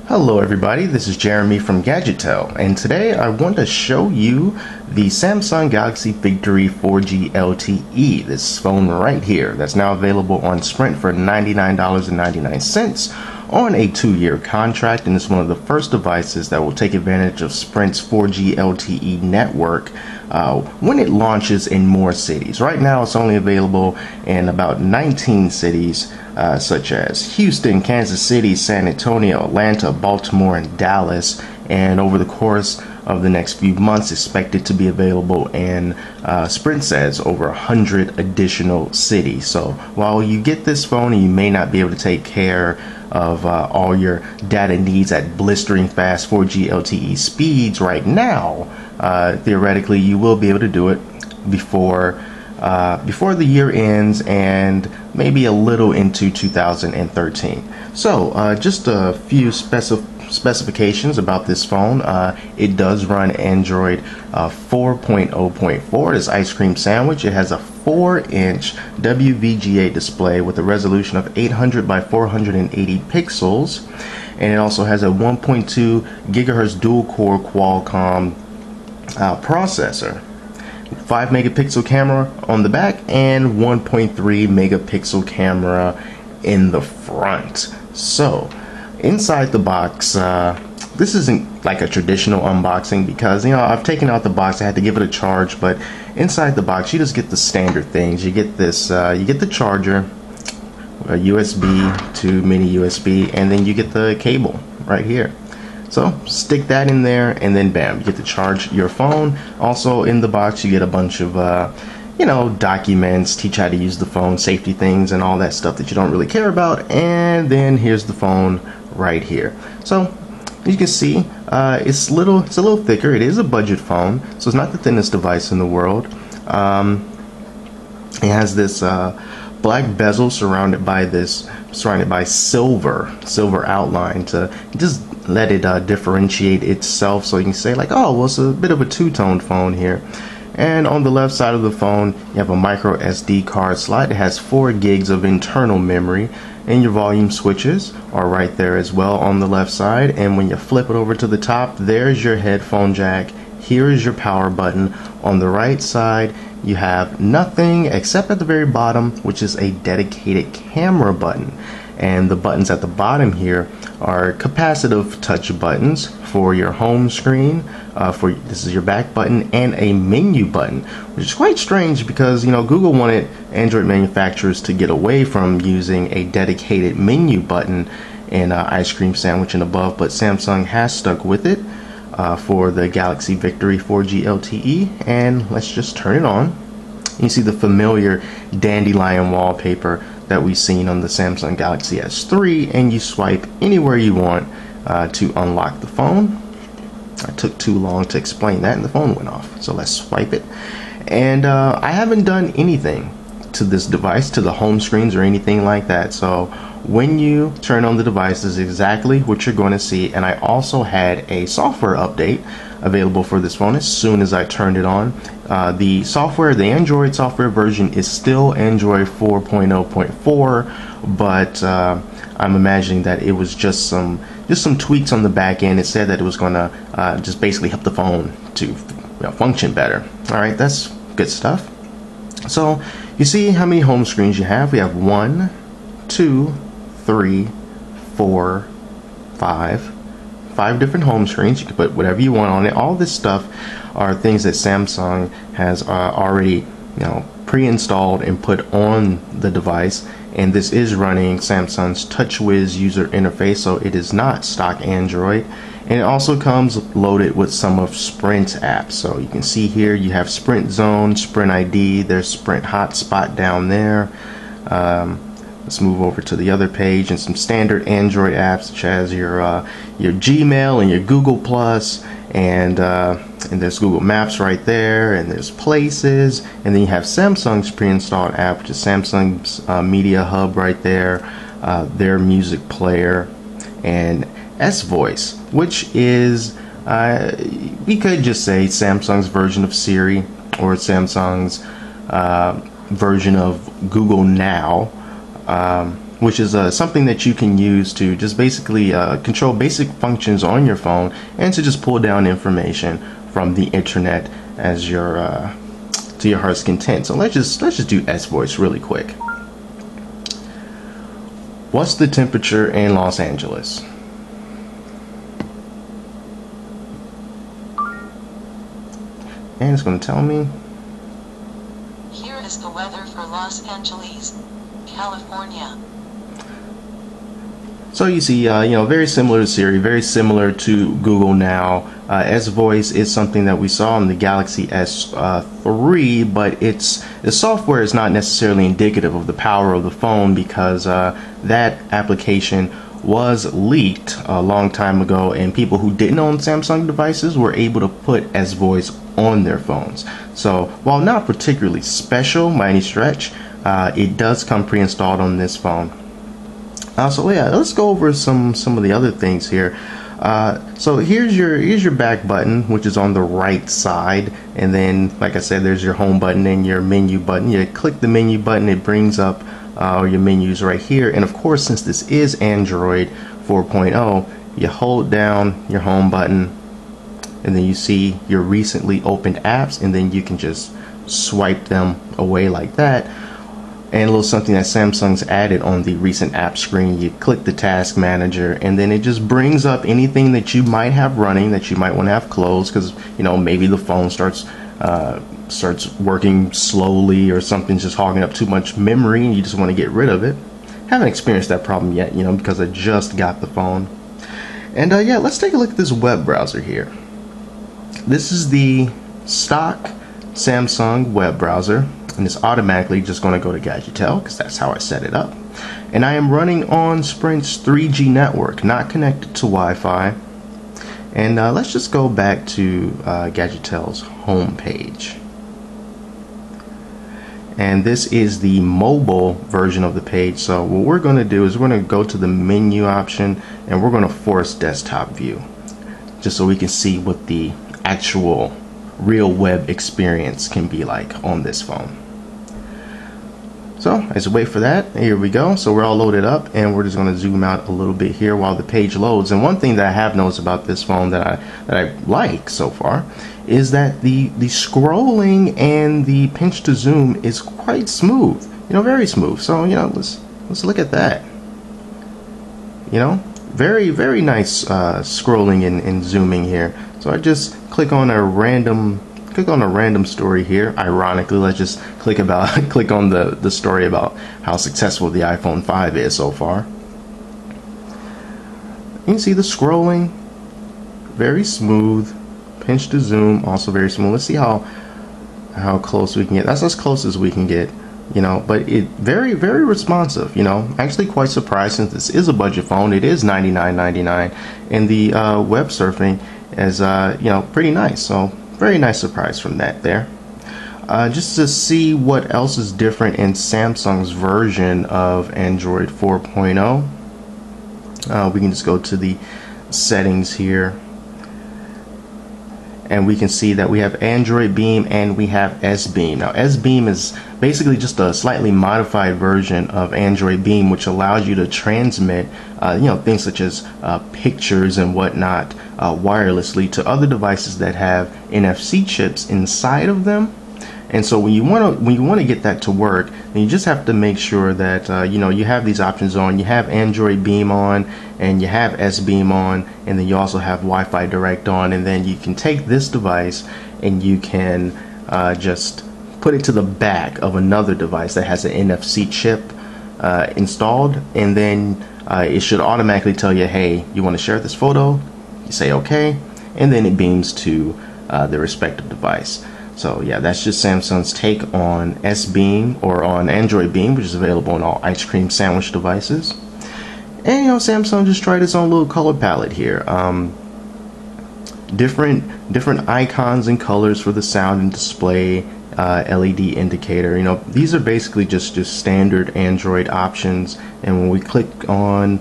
Hello everybody, this is Jeremy from Gadgetel, and today I want to show you the Samsung Galaxy Victory 4G LTE, this phone right here that's now available on Sprint for $99.99 on a 2-year contract, and it's one of the first devices that will take advantage of Sprint's 4G LTE network when it launches in more cities. Right now it's only available in about 19 cities such as Houston, Kansas City, San Antonio, Atlanta, Baltimore, and Dallas, and over the course of the next few months expected to be available in Sprint says over 100 additional cities. So while you get this phone and you may not be able to take care of all your data needs at blistering fast 4G LTE speeds right now, theoretically you will be able to do it before the year ends and maybe a little into 2013. So just a few specifications about this phone. It does run Android 4.0.4. This ice cream sandwich. It has a 4-inch WVGA display with a resolution of 800 by 480 pixels, and it also has a 1.2 gigahertz dual-core Qualcomm processor. 5 megapixel camera on the back and 1.3 megapixel camera in the front. So inside the box, this isn't like a traditional unboxing because, you know, I've taken out the box. I had to give it a charge, but inside the box you just get the standard things. You get this, you get the charger, a USB to mini USB, and then you get the cable right here. So stick that in there and then bam, you get to charge your phone. Also in the box you get a bunch of documents, teach how to use the phone, safety things, and all that stuff that you don't really care about. And then here's the phone right here. So you can see it's a little thicker. It is a budget phone, so it's not the thinnest device in the world. It has this black bezel surrounded by silver outline to just let it differentiate itself, so you can say like, oh well, it's a bit of a two-tone phone here. And on the left side of the phone you have a micro SD card slot. It has 4 gigs of internal memory, and your volume switches are right there as well on the left side. And when you flip it over to the top, there's your headphone jack. Here is your power button. On the right side you have nothing except at the very bottom, which is a dedicated camera button. And the buttons at the bottom here are capacitive touch buttons for your home screen, this is your back button, and a menu button, which is quite strange because, you know, Google wanted Android manufacturers to get away from using a dedicated menu button in ice cream sandwich and above, but Samsung has stuck with it for the Galaxy Victory 4G LTE. And let's just turn it on. You see the familiar dandelion wallpaper that we've seen on the Samsung Galaxy S3, and you swipe anywhere you want to unlock the phone. I took too long to explain that and the phone went off, so let's swipe it. And I haven't done anything to this device, to the home screens or anything like that, so when you turn on the device, this is exactly what you're going to see. And I also had a software update available for this phone as soon as I turned it on. The Android software version is still Android 4.0.4, but I'm imagining that it was just some tweaks on the back end. It said that it was going to just basically help the phone to function better. Alright, that's good stuff. So you see how many home screens you have. We have 1, 2, 3, 4, 5 different home screens. You can put whatever you want on it. All this stuff are things that Samsung has already pre-installed and put on the device, and this is running Samsung's TouchWiz user interface, so it is not stock Android. And it also comes loaded with some of Sprint's apps. So you can see here you have Sprint Zone, Sprint ID, there's Sprint Hotspot down there. Let's move over to the other page, and some standard Android apps such as your Gmail and your Google Plus, and there's Google Maps right there, and there's Places, and then you have Samsung's pre-installed app, which is Samsung's Media Hub right there, their music player, and S-Voice, which is we could just say Samsung's version of Siri or Samsung's version of Google Now. which is something that you can use to just basically control basic functions on your phone and to just pull down information from the internet as your to your heart's content. So let's just do S voice really quick. What's the temperature in Los Angeles? And it's going to tell me. Here is the weather for Los Angeles, California. So you see, very similar to Siri, very similar to Google Now. S Voice is something that we saw on the Galaxy S3, but the software is not necessarily indicative of the power of the phone, because that application was leaked a long time ago, and people who didn't own Samsung devices were able to put S Voice on their phones. So while not particularly special by any stretch, it does come pre-installed on this phone. So yeah, let's go over some of the other things here. So here's your back button, which is on the right side, and then, like I said, there's your home button and your menu button. You click the menu button, it brings up your menus right here. And of course, since this is Android 4.0, you hold down your home button, and then you see your recently opened apps, and then you can just swipe them away like that. And a little something that Samsung's added on the recent app screen, you click the task manager, and then it just brings up anything that you might have running that you might want to have closed, because maybe the phone starts working slowly, or something's just hogging up too much memory and you just want to get rid of it. Haven't experienced that problem yet, because I just got the phone. And yeah, let's take a look at this web browser here. This is the stock Samsung web browser, and it's automatically just going to go to Gadgetel because that's how I set it up. And I am running on Sprint's 3G network, not connected to Wi-Fi. And let's just go back to Gadgetel's home page. And this is the mobile version of the page. So what we're going to do is we're going to go to the menu option, and we're going to force desktop view, just so we can see what the actual real web experience can be like on this phone. So as we wait for that, here we go. So we're all loaded up, and we're just going to zoom out a little bit here while the page loads. And one thing that I have noticed about this phone that I like so far is that the scrolling and the pinch to zoom is quite smooth, very smooth. So let's look at that. Very nice scrolling and zooming here. So I just click on a random story here. Ironically, let's just click on the story about how successful the iPhone 5 is so far. You can see the scrolling, very smooth. Pinch to zoom, also very smooth. Let's see how close we can get. That's as close as we can get, but it very responsive. Actually quite surprised, since this is a budget phone. It is $99.99, and the web surfing is pretty nice. So very nice surprise from that there. Just to see what else is different in Samsung's version of Android 4.0, we can just go to the settings here, and we can see that we have Android Beam and we have S Beam. Now S Beam is basically just a slightly modified version of Android Beam, which allows you to transmit things such as pictures and whatnot wirelessly to other devices that have NFC chips inside of them. And so when you want to get that to work, then you just have to make sure that you have these options on. You have Android Beam on, and you have S Beam on, and then you also have Wi-Fi Direct on. And then you can take this device and you can just put it to the back of another device that has an NFC chip installed, and then it should automatically tell you, hey, you want to share this photo? You say okay, and then it beams to the respective device. So yeah, that's just Samsung's take on S Beam, or on Android Beam, which is available on all ice cream sandwich devices. And Samsung just tried its own little color palette here. Different icons and colors for the sound and display, LED indicator. These are basically just standard Android options. And when we click on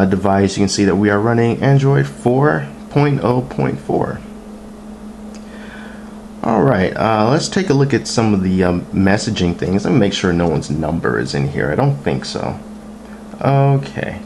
device, you can see that we are running Android 4.0.4. Alright, let's take a look at some of the messaging things. Let me make sure no one's number is in here. I don't think so. Okay.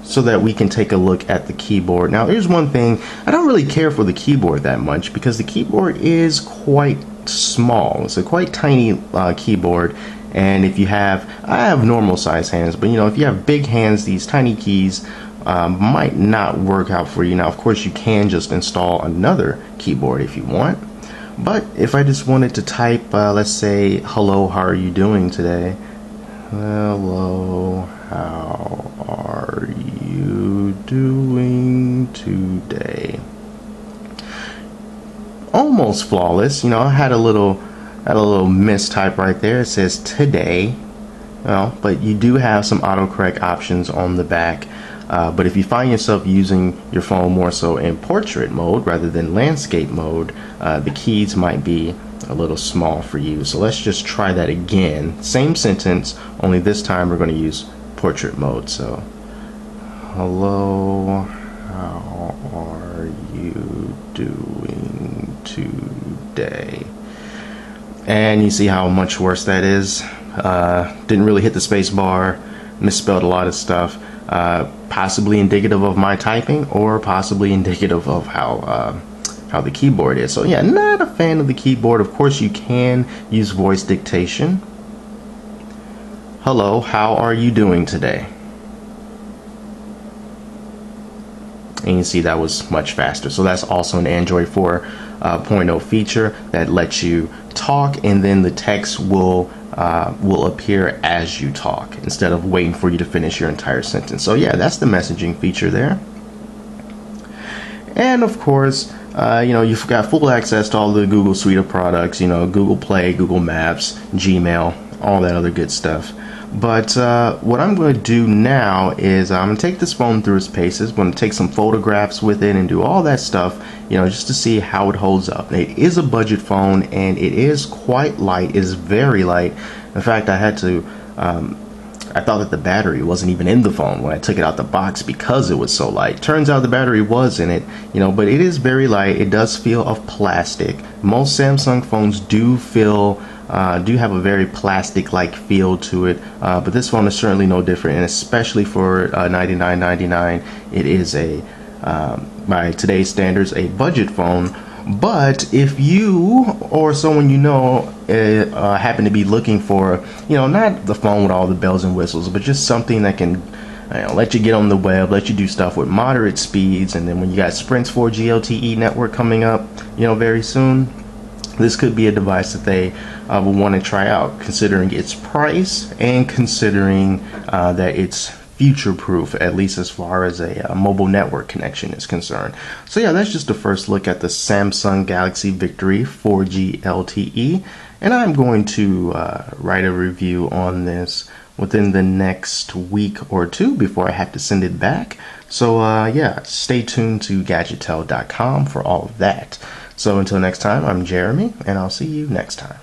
So that we can take a look at the keyboard. Now, here's one thing. I don't really care for the keyboard that much because the keyboard is quite small. It's a quite tiny keyboard. And if you have, I have normal size hands, but if you have big hands, these tiny keys might not work out for you. Now, of course, you can just install another keyboard if you want. But if I just wanted to type, let's say, hello, how are you doing today? Hello, how are you doing today? Almost flawless. I had a little mistype right there. It says today. But you do have some autocorrect options on the back. But if you find yourself using your phone more so in portrait mode rather than landscape mode, the keys might be a little small for you. So let's just try that again. Same sentence, only this time we're going to use portrait mode. So, hello, how are you doing today? And you see how much worse that is. Didn't really hit the space bar, misspelled a lot of stuff. Possibly indicative of my typing, or possibly indicative of how the keyboard is. So yeah, not a fan of the keyboard. Of course, you can use voice dictation. Hello, how are you doing today? And you see that was much faster. So that's also an Android 4.0 feature that lets you talk, and then the text will appear as you talk instead of waiting for you to finish your entire sentence. So yeah, that's the messaging feature there. And of course, you've got full access to all the Google suite of products, Google Play, Google Maps, Gmail, all that other good stuff. But what I'm going to do now is I'm going to take this phone through its paces. I'm going to take some photographs with it and do all that stuff, just to see how it holds up. It is a budget phone, and it is quite light. It is very light. In fact, I thought that the battery wasn't even in the phone when I took it out the box because it was so light. Turns out the battery was in it, but it is very light. It does feel of plastic. Most Samsung phones do have a very plastic-like feel to it, but this phone is certainly no different, and especially for $99.99, it is by today's standards, a budget phone. But if you or someone happen to be looking for, not the phone with all the bells and whistles, but just something that can let you get on the web, let you do stuff with moderate speeds, and then when you got Sprint's 4G LTE network coming up, very soon, this could be a device that they will want to try out, considering its price and considering that it's future-proof, at least as far as a mobile network connection is concerned. So yeah, that's just the first look at the Samsung Galaxy Victory 4G LTE, and I'm going to write a review on this within the next week or two before I have to send it back. So yeah, stay tuned to gadgetel.com for all of that. So until next time, I'm Jeremy, and I'll see you next time.